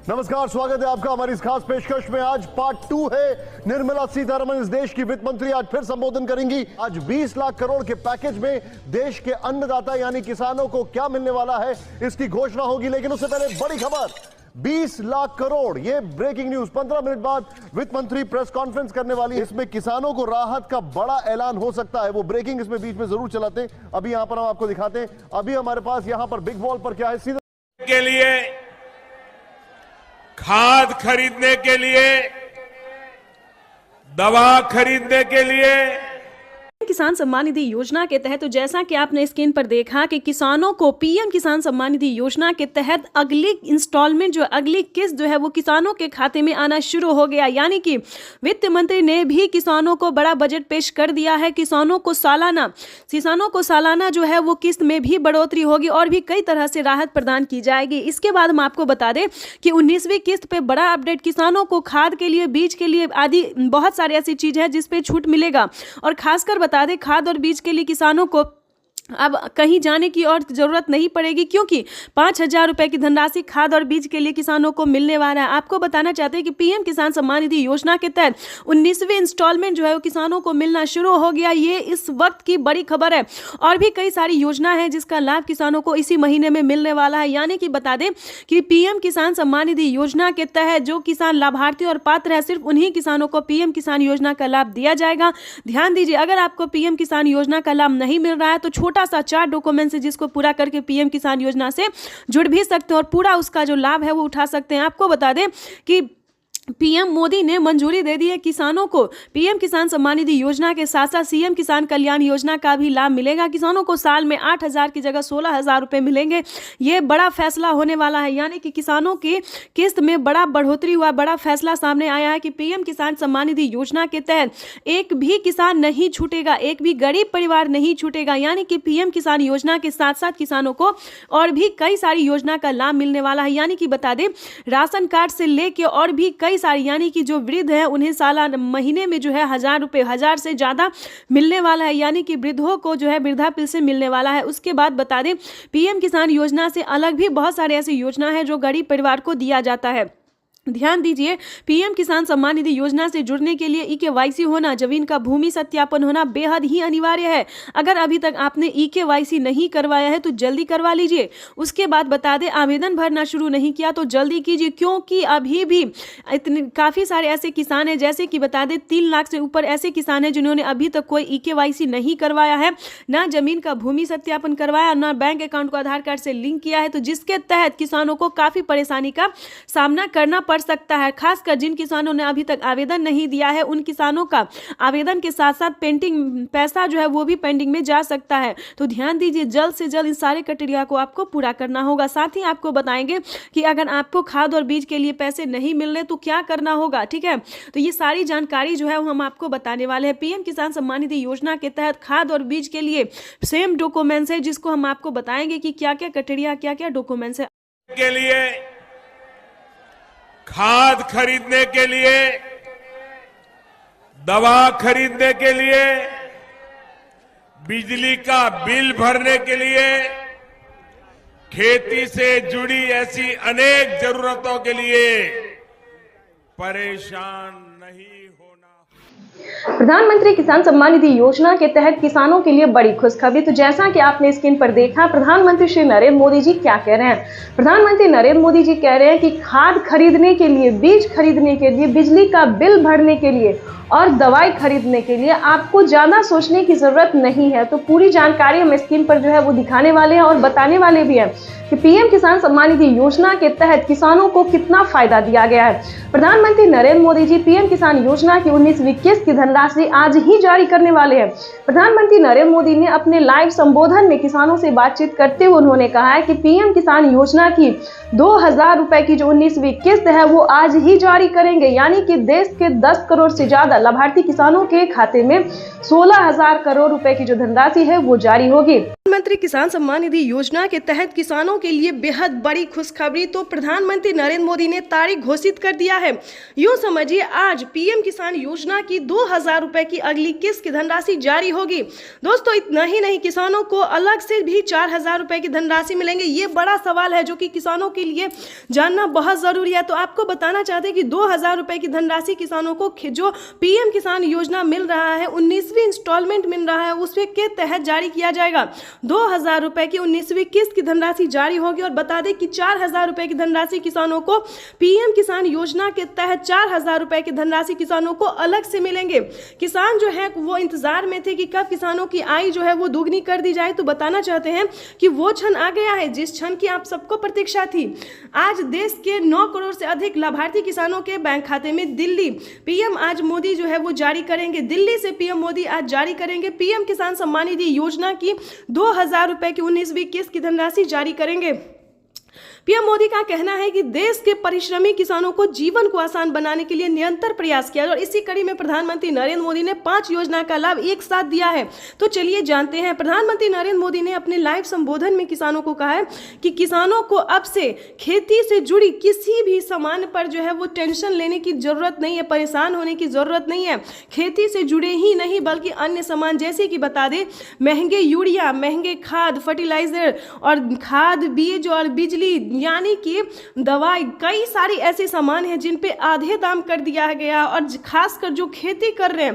नमस्कार, स्वागत है आपका हमारी इस खास पेशकश में। आज पार्ट 2 है। निर्मला सीतारमण इस देश की वित्त मंत्री आज फिर संबोधन करेंगी। आज 20 लाख करोड़ के पैकेज में देश के अन्नदाता यानी किसानों को क्या मिलने वाला है, इसकी घोषणा होगी। लेकिन उससे पहले बड़ी खबर, 20 लाख करोड़, ये ब्रेकिंग न्यूज। 15 मिनट बाद वित्त मंत्री प्रेस कॉन्फ्रेंस करने वाली है। इसमें किसानों को राहत का बड़ा ऐलान हो सकता है। वो ब्रेकिंग इसमें बीच में जरूर चलाते हैं। अभी यहां पर हम आपको दिखाते हैं। अभी हमारे पास यहां पर बिग वॉल पर क्या है, सीधे के लिए, खाद खरीदने के लिए, दवा खरीदने के लिए, किसान सम्मान निधि योजना के तहत तो जैसा कि आपने स्क्रीन पर देखा कि किसानों को पीएम किसान सम्मान निधि योजना के तहत अगली इंस्टॉलमेंट अगली किस्त जो है वो किसानों के खाते में आना शुरू हो गया। यानी कि वित्त मंत्री ने भी किसानों को बड़ा बजट पेश कर दिया है। किसानों को सालाना जो है वो किस्त में भी बढ़ोतरी होगी और भी कई तरह से राहत प्रदान की जाएगी। इसके बाद हम आपको बता दें कि 19वीं किस्त पे बड़ा अपडेट, किसानों को खाद के लिए, बीज के लिए आदि बहुत सारी ऐसी चीज है जिसपे छूट मिलेगा। और खासकर बता दें, खाद और बीज के लिए किसानों को अब कहीं जाने की और जरूरत नहीं पड़ेगी, क्योंकि 5,000 रुपए की धनराशि खाद और बीज के लिए किसानों को मिलने वाला है। आपको बताना चाहते हैं कि पीएम किसान सम्मान निधि योजना के तहत 19वीं इंस्टॉलमेंट जो है वो किसानों को मिलना शुरू हो गया। ये इस वक्त की बड़ी खबर है। और भी कई सारी योजना है जिसका लाभ किसानों को इसी महीने में मिलने वाला है। यानी कि बता दें कि पीएम किसान सम्मान निधि योजना के तहत जो किसान लाभार्थी और पात्र है, सिर्फ उन्हीं किसानों को पीएम किसान योजना का लाभ दिया जाएगा। ध्यान दीजिए, अगर आपको पीएम किसान योजना का लाभ नहीं मिल रहा है तो छोटा सा 4 डॉक्यूमेंट है जिसको पूरा करके पीएम किसान योजना से जुड़ भी सकते हैं और पूरा उसका जो लाभ है वो उठा सकते हैं। आपको बता दें कि पीएम मोदी ने मंजूरी दे दी है किसानों को पीएम किसान सम्मान निधि योजना के साथ साथ सीएम किसान कल्याण योजना का भी लाभ मिलेगा। किसानों को साल में 8,000 की जगह 16,000 रुपए मिलेंगे। ये बड़ा फैसला होने वाला है। यानी कि किसानों की किस्त में बड़ा बढ़ोतरी हुआ, बड़ा फैसला सामने आया है कि पीएम किसान सम्मान निधि योजना के तहत एक भी किसान नहीं छूटेगा, एक भी गरीब परिवार नहीं छूटेगा। यानी कि पीएम किसान योजना के साथ साथ किसानों को और भी कई सारी योजना का लाभ मिलने वाला है। यानी कि बता दें, राशन कार्ड से लेके और भी कई सारी, यानी कि जो वृद्ध हैं उन्हें सालाना महीने में जो है 1,000 रुपए, 1,000 से ज्यादा मिलने वाला है। यानी कि वृद्धों को जो है वृद्धा पेंशन मिलने वाला है। उसके बाद बता दें, पीएम किसान योजना से अलग भी बहुत सारे ऐसी योजना है जो गरीब परिवार को दिया जाता है। ध्यान दीजिए, पीएम किसान सम्मान निधि योजना से जुड़ने के लिए ईकेवाईसी होना, जमीन का भूमि सत्यापन होना बेहद ही अनिवार्य है। अगर अभी तक आपने ईकेवाईसी नहीं करवाया है तो जल्दी करवा लीजिए। उसके बाद बता दें, आवेदन भरना शुरू नहीं किया तो जल्दी कीजिए, क्योंकि अभी भी काफी सारे ऐसे किसान हैं, जैसे कि बता दें 3 लाख से ऊपर ऐसे किसान हैं जिन्होंने अभी तक कोई ईकेवाईसी नहीं करवाया है, ना जमीन का भूमि सत्यापन करवाया, ना बैंक अकाउंट को आधार कार्ड से लिंक किया है। तो जिसके तहत किसानों को काफी परेशानी का सामना करना पड़ सकता है। खासकर जिन किसानों ने अभी तक आवेदन नहीं दिया है, उन किसानों का आवेदन के साथ साथ पेंडिंग पैसा जो है वो भी पेंडिंग में जा सकता है। तो ध्यान दीजिए, जल्द से जल्द इन सारे क्राइटेरिया को आपको पूरा करना होगा। साथ ही आपको बताएंगे कि अगर आपको खाद और बीज के लिए पैसे नहीं मिल रहे तो क्या करना होगा। ठीक है, तो ये सारी जानकारी जो है वो हम आपको बताने वाले हैं। पीएम किसान सम्मान निधि योजना के तहत खाद और बीज के लिए सेम डॉक्यूमेंट्स है, जिसको हम आपको बताएंगे कि क्या क्या क्राइटेरिया, क्या क्या डॉक्यूमेंट्स है। के लिए, खाद खरीदने के लिए, दवा खरीदने के लिए, बिजली का बिल भरने के लिए, खेती से जुड़ी ऐसी अनेक जरूरतों के लिए परेशान नहीं होना। प्रधानमंत्री किसान सम्मान निधि योजना के तहत किसानों के लिए बड़ी खुशखबरी। तो जैसा कि आपने स्क्रीन पर देखा, प्रधानमंत्री श्री नरेंद्र मोदी जी क्या कह रहे हैं। प्रधानमंत्री नरेंद्र मोदी जी कह रहे हैं कि खाद खरीदने के लिए, बीज खरीदने के लिए, बिजली का बिल भरने के लिए और दवाई खरीदने के लिए आपको ज्यादा सोचने की जरूरत नहीं है। तो पूरी जानकारी हम स्क्रीन पर जो है वो दिखाने वाले हैं और बताने वाले भी हैं कि पीएम किसान सम्मान निधि योजना के तहत किसानों को कितना फायदा दिया गया है। प्रधानमंत्री नरेंद्र मोदी जी पीएम किसान योजना की 19वीं किस्त की धनराशि आज ही जारी करने वाले हैं। प्रधानमंत्री नरेंद्र मोदी ने अपने लाइव संबोधन में किसानों से बातचीत करते हुए उन्होंने कहा है कि पीएम किसान योजना की 2,000 रुपए की जो 19वीं किस्त है वो आज ही जारी करेंगे। यानी कि देश के 10 करोड़ से ज्यादा लाभार्थी किसानों के खाते में 16,000 करोड़ रुपए की जो धनराशि है वो जारी होगी। प्रधानमंत्री किसान सम्मान निधि योजना के तहत किसानों के लिए बेहद बड़ी खुशखबरी। तो प्रधानमंत्री नरेंद्र मोदी ने तारीख घोषित कर दिया है। यूं समझिए, आज पीएम किसान योजना की 2,000 रुपए की अगली किस्त की धनराशि जारी होगी। दोस्तों इतना ही नहीं, किसानों को अलग से भी 4,000 रुपए की धनराशि मिलेंगे। ये बड़ा सवाल है जो कि किसानों के लिए जानना बहुत जरूरी है। तो आपको बताना चाहते हैं कि 2,000 रुपए की धनराशि किसानों को जो पीएम किसान योजना मिल रहा है, 19वीं इंस्टॉलमेंट मिल रहा है, उसके के तहत जारी किया जाएगा। 2,000 रुपए की 19वीं किस्त की धनराशि जारी होगी। और बता दें कि 4,000 रुपए की धनराशि किसानों को पीएम किसान योजना के तहत 4,000 रुपए की धनराशि किसानों को अलग से मिलेंगे। किसान जो है वो इंतजार में थे कि कब किसानों की आय जो है वो दुगनी कर दी जाए। तो बताना चाहते हैं कि वो क्षण आ गया है जिस क्षण की आप सबको प्रतीक्षा थी। आज देश के 9 करोड़ से अधिक लाभार्थी किसानों के बैंक खाते में दिल्ली पीएम आज मोदी जो है वो जारी करेंगे। दिल्ली से पीएम मोदी आज जारी करेंगे पीएम किसान सम्मान निधि योजना की 2,000 रुपए की 19वीं किस्त की धनराशि जारी करेंगे। पीएम मोदी का कहना है कि देश के परिश्रमी किसानों को जीवन को आसान बनाने के लिए निरंतर प्रयास किया और इसी कड़ी में प्रधानमंत्री नरेंद्र मोदी ने 5 योजना का लाभ एक साथ दिया है। तो चलिए जानते हैं। प्रधानमंत्री नरेंद्र मोदी ने अपने लाइव संबोधन में किसानों को कहा है कि किसानों को अब से खेती से जुड़ी किसी भी सामान पर जो है वो टेंशन लेने की जरूरत नहीं है, परेशान होने की जरूरत नहीं है। खेती से जुड़े ही नहीं बल्कि अन्य सामान जैसे कि बता दें महंगे यूरिया, महंगे खाद, फर्टिलाइजर और खाद, बीज और बिजली यानी कि दवाई, कई सारी ऐसे सामान हैं जिन पे आधे दाम कर दिया गया। और खासकर जो खेती कर रहे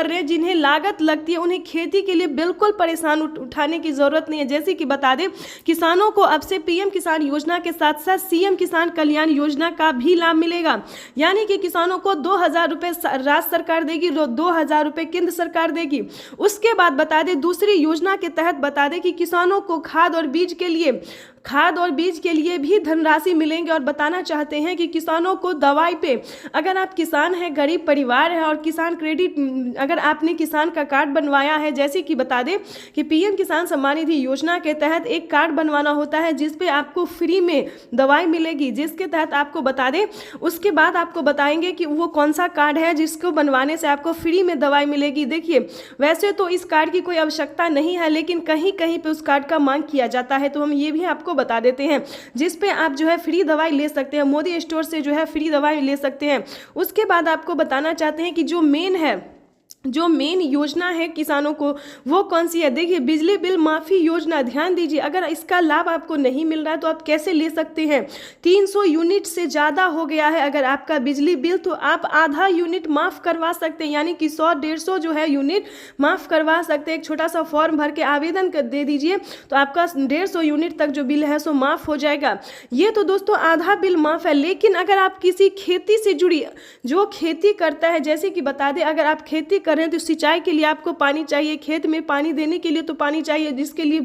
हैं जिन्हें लागत लगती है, उन्हें खेती के लिए बिल्कुल परेशान उठाने की जरूरत नहीं है। जैसे कि बता दें किसानों को अब से पीएम किसान योजना के साथ साथ सीएम किसान कल्याण योजना का भी लाभ मिलेगा। यानी कि किसानों को 2,000 रुपए राज्य सरकार देगी, 2,000 रुपए केंद्र सरकार देगी। उसके बाद बता दें दूसरी योजना के तहत बता दें कि किसानों को खाद और बीज के लिए भी धनराशि मिलेंगे। और बताना चाहते हैं कि किसानों को दवाई पे, अगर आप किसान हैं, गरीब परिवार है और किसान क्रेडिट, अगर आपने किसान का कार्ड बनवाया है, जैसे कि बता दें कि पीएम किसान सम्मान निधि योजना के तहत एक कार्ड बनवाना होता है जिसपे आपको फ्री में दवाई मिलेगी, जिसके तहत आपको बता दें उसके बाद आपको बताएंगे कि वो कौन सा कार्ड है जिसको बनवाने से आपको फ्री में दवाई मिलेगी। देखिए वैसे तो इस कार्ड की कोई आवश्यकता नहीं है, लेकिन कहीं कहीं पे उस कार्ड का मांग किया जाता है। तो हम ये भी आपको बता देते हैं जिस पे आप जो है फ्री दवाई ले सकते हैं, मोदी स्टोर से जो है फ्री दवाई ले सकते हैं। उसके बाद आपको बताना चाहते हैं कि जो मेन योजना है किसानों को वो कौन सी है। देखिए बिजली बिल माफ़ी योजना, ध्यान दीजिए, अगर इसका लाभ आपको नहीं मिल रहा है तो आप कैसे ले सकते हैं। 300 यूनिट से ज़्यादा हो गया है अगर आपका बिजली बिल, तो आप आधा यूनिट माफ़ करवा सकते हैं, यानी कि 100-150 जो है यूनिट माफ़ करवा सकते हैं। एक छोटा सा फॉर्म भर के आवेदन कर दे दीजिए तो आपका 150 यूनिट तक जो बिल है सो माफ़ हो जाएगा। ये तो दोस्तों आधा बिल माफ़ है। लेकिन अगर आप किसी खेती से जुड़ी, जो खेती करता है, जैसे कि बता दें अगर आप खेती कर रहे हैं तो सिंचाई के लिए आपको पानी चाहिए, खेत में पानी देने के लिए तो पानी चाहिए, जिसके लिए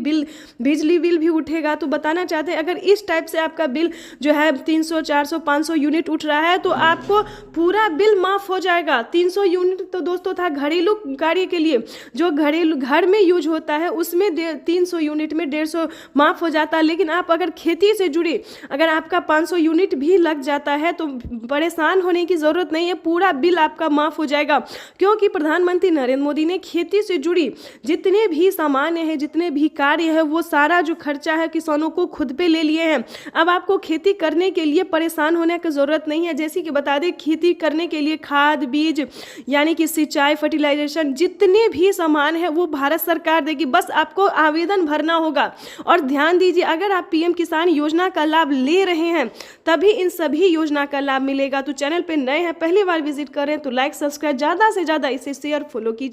बिजली बिल भी उठेगा। तो बताना चाहते हैं अगर इस टाइप से आपका बिल जो है 300, 400, 500 यूनिट उठ रहा है तो आपको पूरा बिल माफ हो जाएगा। 300 यूनिट तो दोस्तों था घरेलू कार्य के लिए, जो घरेलू घर में यूज होता है उसमें 300 यूनिट में 150 माफ हो जाता है। लेकिन आप अगर खेती से जुड़े, अगर आपका 500 यूनिट भी लग जाता है तो परेशान होने की जरूरत नहीं है, पूरा बिल आपका माफ हो जाएगा। क्योंकि प्रधानमंत्री नरेंद्र मोदी ने खेती से जुड़ी जितने भी सामान्य है, जितने भी कार्य है, वो सारा जो खर्चा है किसानों को खुद पे ले लिए हैं। अब आपको खेती करने के लिए परेशान होने की जरूरत नहीं है। जैसे कि बता दें खेती करने के लिए खाद, बीज यानी कि सिंचाई, फर्टिलाइजेशन, जितने भी सामान है वो भारत सरकार देगी, बस आपको आवेदन भरना होगा। और ध्यान दीजिए अगर आप पीएम किसान योजना का लाभ ले रहे हैं तभी इन सभी योजना का लाभ मिलेगा। तो चैनल पे नए हैं, पहली बार विजिट करें तो लाइक, सब्सक्राइब, ज़्यादा से ज़्यादा इसे शेयर, फॉलो कीजिए।